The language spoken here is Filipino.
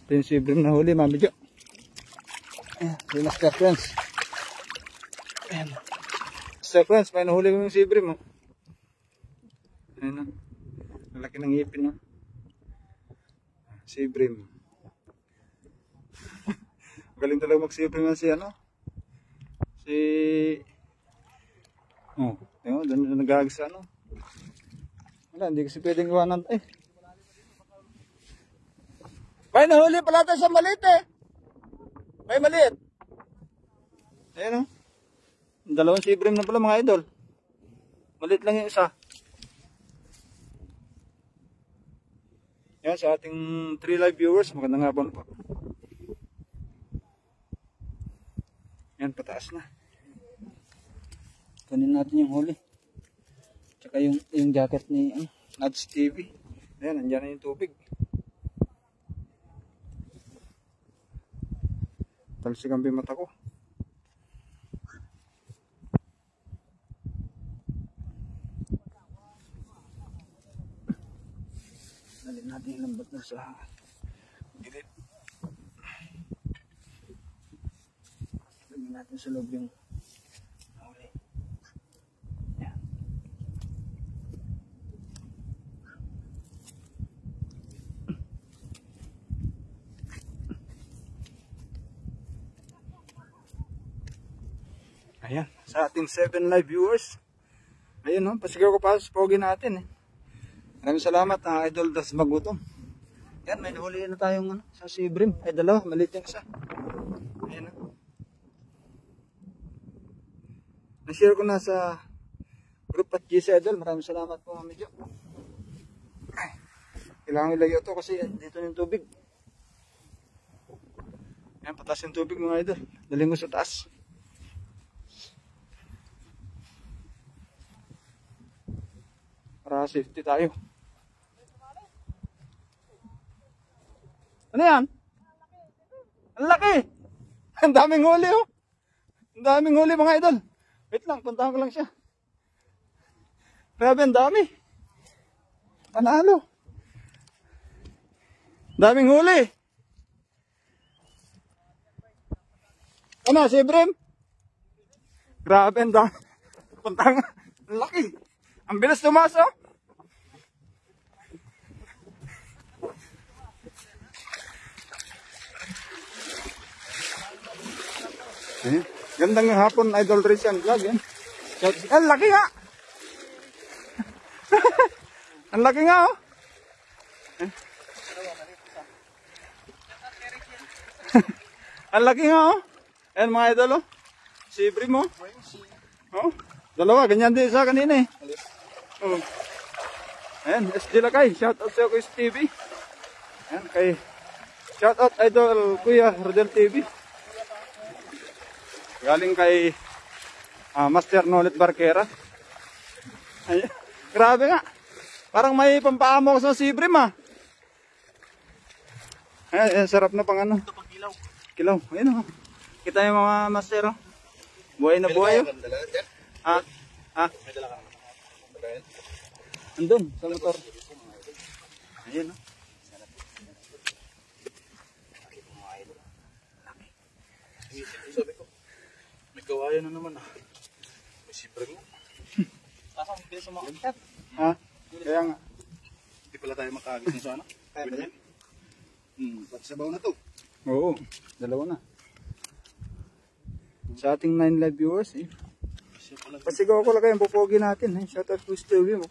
Ito yung sibrim na huli, Mami Jo. Ayan, yung Master Friends. Ayan. Master Friends, may nahuli ko yung sibrim. Oh. Ayan, ang laki ng ngipin. Oh. Sibrim. Galing talaga mag-sibrim na si ano. Oh, tingnan mo, doon nagagis sa ano. Wala, hindi kasi pwedeng gawa ng May nahuli pala tayo sa maliit eh. May maliit. Ayan o. Dalawang sibrim na pala mga idol. Maliit lang yung isa. Yan sa ating 3 live viewers. Magandang hapon po. Yan, pataas na. Kunin natin yung huli. Tsaka yung jacket ni Nads TV. Ayan, nandiyan na yung tubig. Talsik ang mata ko. Dalhin natin yung lambat na sa gilid. Dalhin natin sa loob yung huli. Yan. Ayan, sa ating 7 live viewers. Ayun, no, pasigaw ko pa sa pogi natin eh. Maraming salamat na Idol Das Magutom. Yan, may nahuli na tayong sa sibrim. Ay dalawa, maliit yung isa. Ayan, no. Na-share ko na sa group at GC Idol. Maraming salamat po, Mami Jo. Kailangan ilayo ito kasi dito yung tubig. Ayan, patas yung tubig mga idol. Daling ko sa taas. Para safety tayo. Ano yan? Ang laki! Ang daming huli oh! Ang daming huli mga idol. Wait lang, puntahan ko lang siya. Grabe, ang dami. Panalo. Daming huli. Ano, si Ibrahim? Grabe, ang dami. Puntahan nga. Ang laki. Ang bilis tumaas oh. Gandang hapon Idol Rizan vlog yan. Ang laki nga. Ang laki nga oh. Ang laki nga oh. Ayan mga idol oh. Si Ibrahim oh. Oh, dalawa, ganyan din sa kanina eh. Oh. Ayan, SD Lakay. Shout out sa Kuya TV. Ayan, kay shout out Idol Kuya Rodel TV. Galing kay Master Nolet Barquera. Ayan, grabe nga. Parang may pampaamo ko sa sibrim ah. Ayan, sarap na pang ano. Ito pang kilaw. Kilaw, ayun oh. Kita yung mga master oh. Buhay na buhay oh. May dala ka naman. Andun, sa motor. Ayan o. Sabi ko, may kawayan na naman ah. May sibring mo. Kasang hindi sumakit. Ha? Kaya nga. Hindi pala tayo makagis na sana. Kaya ba yan? Pati sabaw na to. Oo, dalawa na. Sa ating 9 live viewers eh. Pasigaw ko lang yung pupogi natin. Shout out to Stevie.